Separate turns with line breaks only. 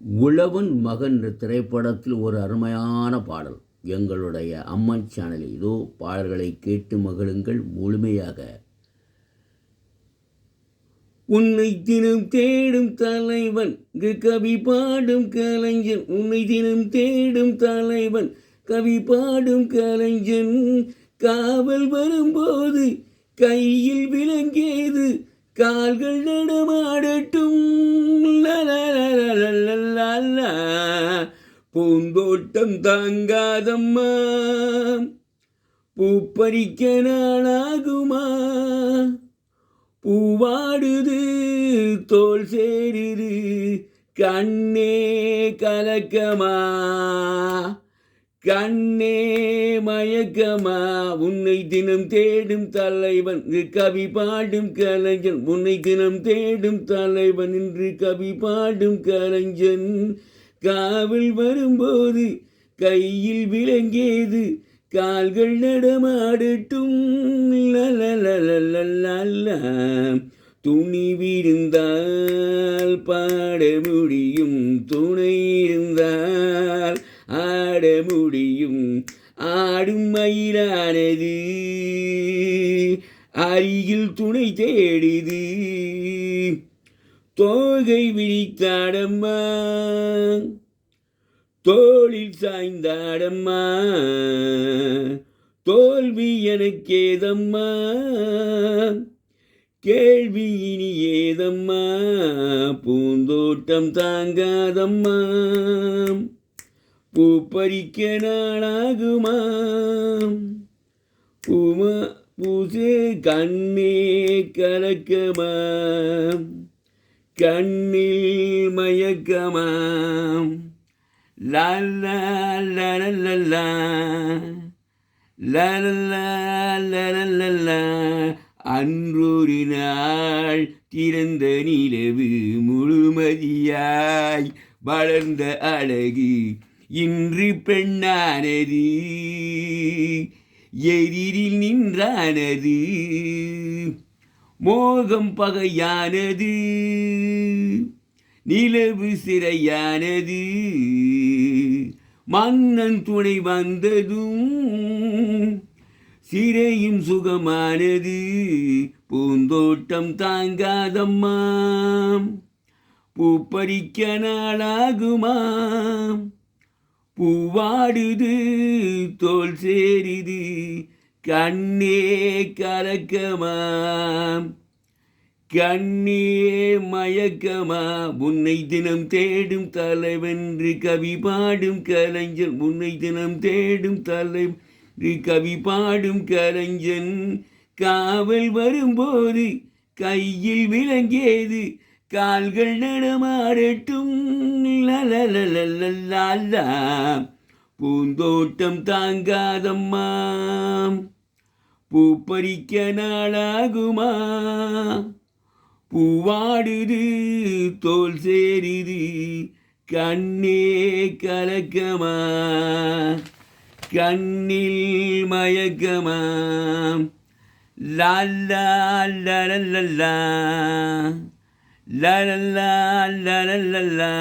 உழவன் மகன் திரைப்படத்தில் ஒரு அருமையான பாடல் எங்களுடைய அம்மன் சேனலில் இதோ பாடல்களை கேட்டு மகிழுங்கள் முழுமையாக. உன்னை தினம் தேடும் தலைவன் கவி பாடும் கலைஞன், உன்னை தினம் தேடும் தலைவன் கவி பாடும் கலைஞன், காவல் வரும்போது கையில் விளங்கியது கால்கள் நடமாடட்டும், பூந்தோட்டம் தாங்காதம்மா பூப்பறிக்க நாளாகுமா, பூவாடுது தோல் சேருது கண்ணே கலக்கமா, கண்ணே மயக்கமா, உன்னை தினம் தேடும் தலைவன் கவி பாடும் கலைஞன், உன்னை தினம் தேடும் தலைவன் என்று கவி பாடும் கலைஞன், காவல் வரும்போது கையில் விளங்கியது கால்கள் நடமாடட்டும், துணி விருந்தால் பாட முடியும், துணை இருந்தால் ஆட முடியும், ஆடும் மயிலானது அருகில் துணை தேடுது, தோகை விரித்தாடம்மா தோளில் சாய்ந்தாடம்மா, தோல்வி எனக்கேதம்மா கேள்வி இனி ஏதம்மா, பூந்தோட்டம் தாங்காதம்மா பூப்பறிக்க நாளாகுமா, பூசே கண்ணே கலக்கமா, கண்ணில் மயக்கமா, லல்லா லல்லா லல்லா லல்லா, அன்றொரு நாள் திறந்த நிலவு முழுமதியாய் வளர்ந்த அழகு இன்று பெண்ணானது, எதிரில் நின்றானது மோகம் பகையானது, நிலவு சிறையானது, மன்னன் துணை வந்ததும் சிறையும் சுகமானது, பூந்தோட்டம் தாங்காதம்மா பூப்பறிக்க நாளாகுமா, பூவாடுது தோல் சேருது கண்ணே கலக்கமா, கண்ணே மயக்கமா, உன்னை தினம் தேடும் தலைவென்று கவி பாடும் கலைஞன், உன்னை தினம் தேடும் தலைவென்று கவி பாடும் கலைஞன், காவல் வரும்போது கையில் விளங்கியது கால்கள் நடமாடட்டும், லலலலலலா, பூந்தோட்டம் தாங்காதம்மா பூப்பறிக்க நாளாகுமா, பூவாடுது தோல் சேருது கண்ணே கலக்கமா, கண்ணில் மயக்கமா, லல்லா லல்லா லல்லா லல்லா.